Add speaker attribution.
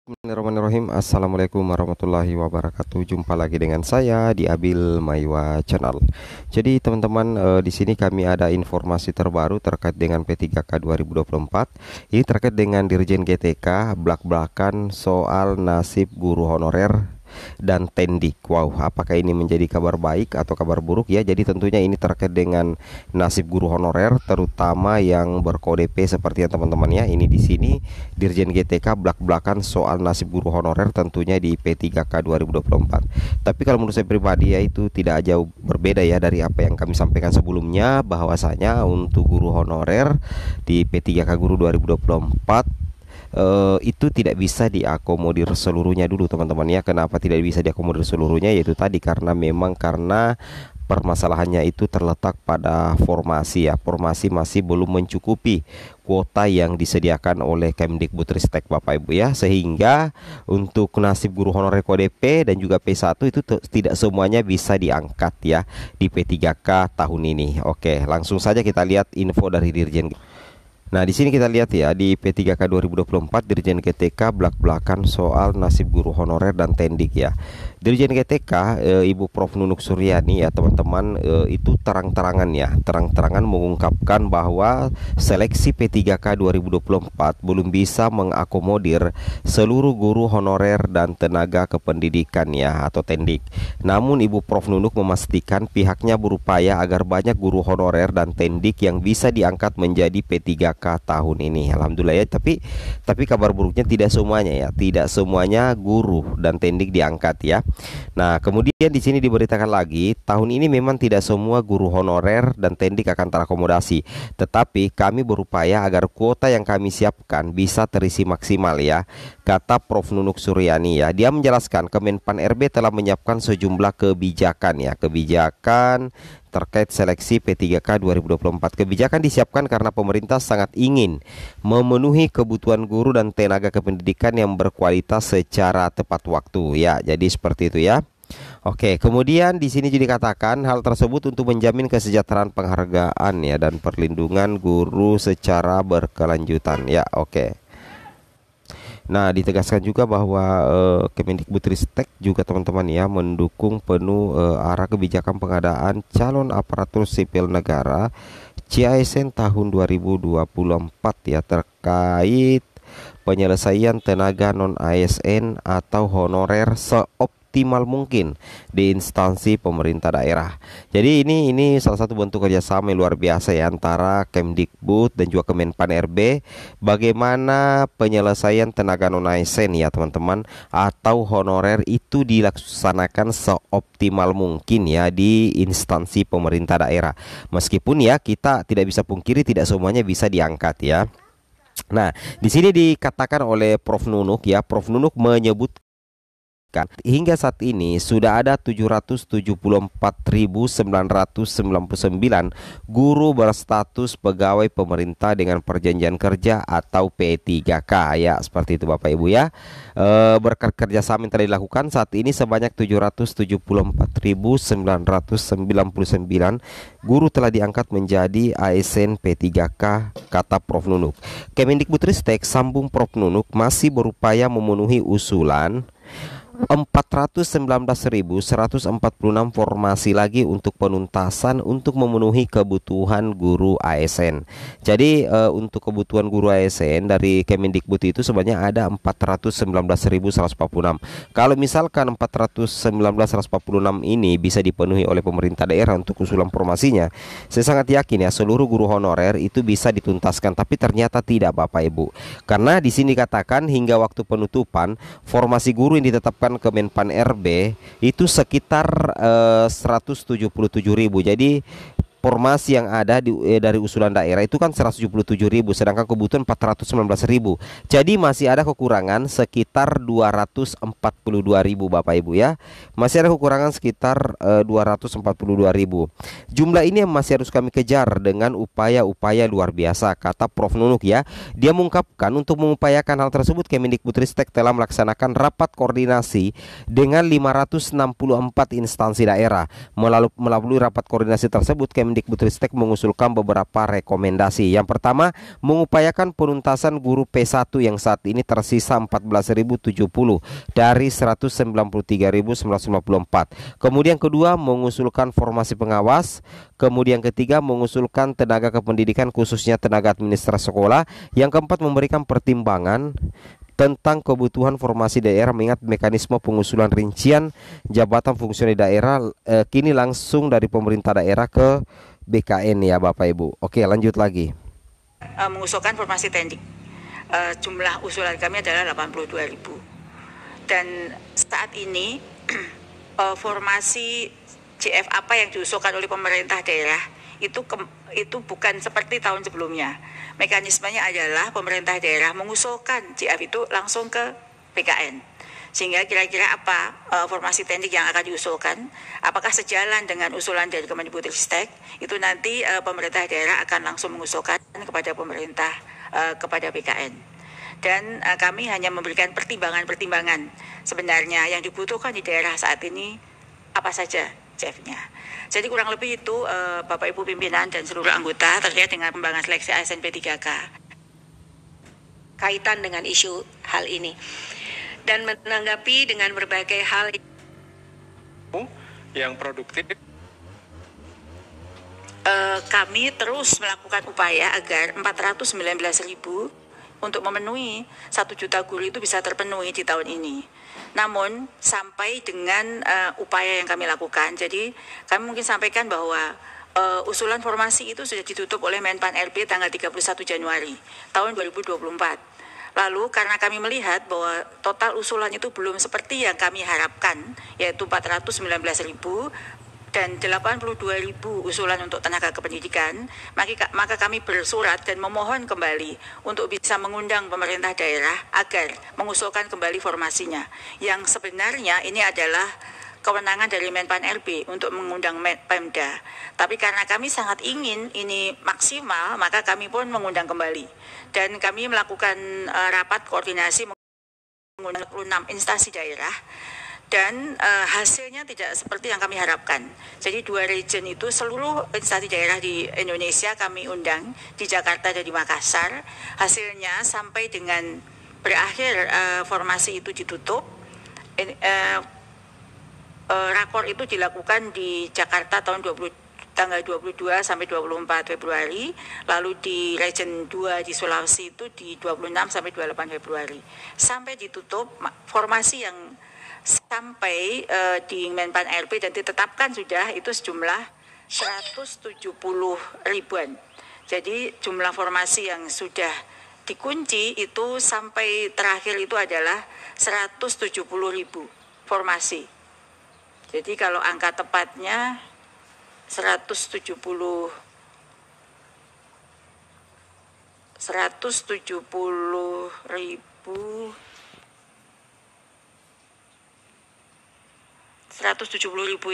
Speaker 1: Bismillahirrahmanirrahim. Assalamualaikum warahmatullahi wabarakatuh. Jumpa lagi dengan saya di Abil Maiwa Channel. Jadi teman-teman, di sini kami ada informasi terbaru terkait dengan P3K 2024. Ini terkait dengan Dirjen GTK blak-blakan soal nasib guru honorer dan tendik. Wow, apakah ini menjadi kabar baik atau kabar buruk ya? Jadi tentunya ini terkait dengan nasib guru honorer, terutama yang berkode P seperti yang teman-teman ya. Ini di sini Dirjen GTK blak-blakan soal nasib guru honorer tentunya di P3K 2024. Tapi kalau menurut saya pribadi ya, itu tidak jauh berbeda ya dari apa yang kami sampaikan sebelumnya, bahwasanya untuk guru honorer di P3K Guru 2024 itu tidak bisa diakomodir seluruhnya dulu teman-teman ya. Kenapa tidak bisa diakomodir seluruhnya? Yaitu tadi karena permasalahannya itu terletak pada formasi ya. Formasi masih belum mencukupi kuota yang disediakan oleh Kemdikbudristek Bapak Ibu ya, sehingga untuk nasib guru honorer kode P dan juga P1 itu tidak semuanya bisa diangkat ya di P3K tahun ini. Oke, langsung saja kita lihat info dari Dirjen. Nah, di sini kita lihat ya, di P3K 2024 Dirjen GTK blak-blakan soal nasib guru honorer dan tendik ya. Dirjen GTK Ibu Prof Nunuk Suryani ya teman-teman, itu terang-terangan mengungkapkan bahwa seleksi P3K 2024 belum bisa mengakomodir seluruh guru honorer dan tenaga kependidikan ya atau tendik. Namun Ibu Prof Nunuk memastikan pihaknya berupaya agar banyak guru honorer dan tendik yang bisa diangkat menjadi P3K tahun ini. Alhamdulillah ya, tapi kabar buruknya tidak semuanya ya, tidak semuanya guru dan tendik diangkat ya. Nah, kemudian di sini diberitakan lagi, tahun ini memang tidak semua guru honorer dan tendik akan terakomodasi, tetapi kami berupaya agar kuota yang kami siapkan bisa terisi maksimal ya, kata Prof Nunuk Suryani ya. Dia menjelaskan Kemenpan RB telah menyiapkan sejumlah kebijakan ya, kebijakan terkait seleksi P3K 2024. Kebijakan disiapkan karena pemerintah sangat ingin memenuhi kebutuhan guru dan tenaga kependidikan yang berkualitas secara tepat waktu ya. Jadi seperti itu ya. Oke, kemudian di sini juga dikatakan hal tersebut untuk menjamin kesejahteraan, penghargaan ya dan perlindungan guru secara berkelanjutan ya. Oke. Nah, ditegaskan juga bahwa Kemendikbudristek juga teman-teman ya mendukung penuh arah kebijakan pengadaan calon aparatur sipil negara CASN tahun 2024 ya, terkait penyelesaian tenaga non ASN atau honorer seoptimal mungkin di instansi pemerintah daerah. Jadi ini salah satu bentuk kerjasama yang luar biasa ya antara Kemdikbud dan juga Kemenpan RB, bagaimana penyelesaian tenaga non ASN ya teman-teman atau honorer itu dilaksanakan seoptimal mungkin ya di instansi pemerintah daerah. Meskipun ya kita tidak bisa pungkiri tidak semuanya bisa diangkat ya. Nah, di sini dikatakan oleh Prof Nunuk ya, Prof Nunuk menyebut hingga saat ini sudah ada 774.999 guru berstatus pegawai pemerintah dengan perjanjian kerja atau P3K ya, seperti itu Bapak Ibu ya. Berkat kerjasama yang telah dilakukan saat ini sebanyak 774.999 guru telah diangkat menjadi ASN P3K, kata Prof Nunuk. Kemendikbudristek, sambung Prof Nunuk, masih berupaya memenuhi usulan 419.146 formasi lagi untuk penuntasan untuk memenuhi kebutuhan guru ASN. Jadi untuk kebutuhan guru ASN dari Kemendikbud itu sebenarnya ada 419.146. Kalau misalkan 419.146 ini bisa dipenuhi oleh pemerintah daerah untuk usulan formasinya, saya sangat yakin ya seluruh guru honorer itu bisa dituntaskan. Tapi ternyata tidak Bapak Ibu, karena di sini katakan hingga waktu penutupan formasi guru yang ditetapkan Kemenpan RB itu sekitar 177.000. Jadi formasi yang ada dari usulan daerah itu kan 177.000, sedangkan kebutuhan 419.000. Jadi masih ada kekurangan sekitar 242.000 Bapak Ibu ya. Masih ada kekurangan sekitar 242.000. Jumlah ini yang masih harus kami kejar dengan upaya-upaya luar biasa, kata Prof Nunuk ya. Dia mengungkapkan untuk mengupayakan hal tersebut Kemendikbudristek telah melaksanakan rapat koordinasi dengan 564 instansi daerah. Melalui rapat koordinasi tersebut Kemendikbud Kemdikbudristek mengusulkan beberapa rekomendasi. Yang pertama, mengupayakan penuntasan guru P1 yang saat ini tersisa 14.070 dari 193.954. Kemudian kedua, mengusulkan formasi pengawas. Kemudian ketiga, mengusulkan tenaga kependidikan khususnya tenaga administrasi sekolah. Yang keempat, memberikan pertimbangan tentang kebutuhan formasi daerah mengingat mekanisme pengusulan rincian jabatan fungsional daerah kini langsung dari pemerintah daerah ke BKN ya Bapak Ibu. Oke, lanjut lagi.
Speaker 2: Mengusulkan formasi teknik. Jumlah usulan kami adalah 82.000. Dan saat ini formasi JF apa yang diusulkan oleh pemerintah daerah itu bukan seperti tahun sebelumnya. Mekanismenya adalah pemerintah daerah mengusulkan JF itu langsung ke BKN. Sehingga kira-kira apa formasi teknik yang akan diusulkan, apakah sejalan dengan usulan dari Kemdikbudristek, itu nanti pemerintah daerah akan langsung mengusulkan kepada pemerintah, kepada BKN. Dan kami hanya memberikan pertimbangan-pertimbangan sebenarnya yang dibutuhkan di daerah saat ini apa saja JF-nya. Jadi kurang lebih itu Bapak Ibu pimpinan dan seluruh anggota terkait dengan pembangunan seleksi ASN P3K.
Speaker 3: Kaitan dengan isu hal ini. Dan menanggapi dengan berbagai hal
Speaker 4: yang produktif.
Speaker 2: Kami terus melakukan upaya agar 419.000 untuk memenuhi 1 juta guru itu bisa terpenuhi di tahun ini. Namun sampai dengan upaya yang kami lakukan, jadi kami mungkin sampaikan bahwa usulan formasi itu sudah ditutup oleh Menpan RB tanggal 31 Januari tahun 2024. Lalu karena kami melihat bahwa total usulan itu belum seperti yang kami harapkan, yaitu 419.000 dan 82.000 usulan untuk tenaga kependidikan, maka kami bersurat dan memohon kembali untuk bisa mengundang pemerintah daerah agar mengusulkan kembali formasinya. Yang sebenarnya ini adalah kewenangan dari Menpan RB untuk mengundang Pemda. Tapi karena kami sangat ingin ini maksimal, maka kami pun mengundang kembali. Dan kami melakukan rapat koordinasi mengundang 6 instansi daerah. Dan hasilnya tidak seperti yang kami harapkan. Jadi 2 region itu seluruh instansi daerah di Indonesia kami undang di Jakarta dan di Makassar. Hasilnya sampai dengan berakhir formasi itu ditutup. Rakor itu dilakukan di Jakarta tanggal 22 sampai 24 Februari, lalu di Region 2 di Sulawesi itu di 26 sampai 28 Februari. Sampai ditutup formasi yang sampai di Menpan RB dan ditetapkan sudah itu sejumlah 170 ribuan. Jadi jumlah formasi yang sudah dikunci itu sampai terakhir itu adalah 170.000 formasi. Jadi kalau angka tepatnya 170.000 170.000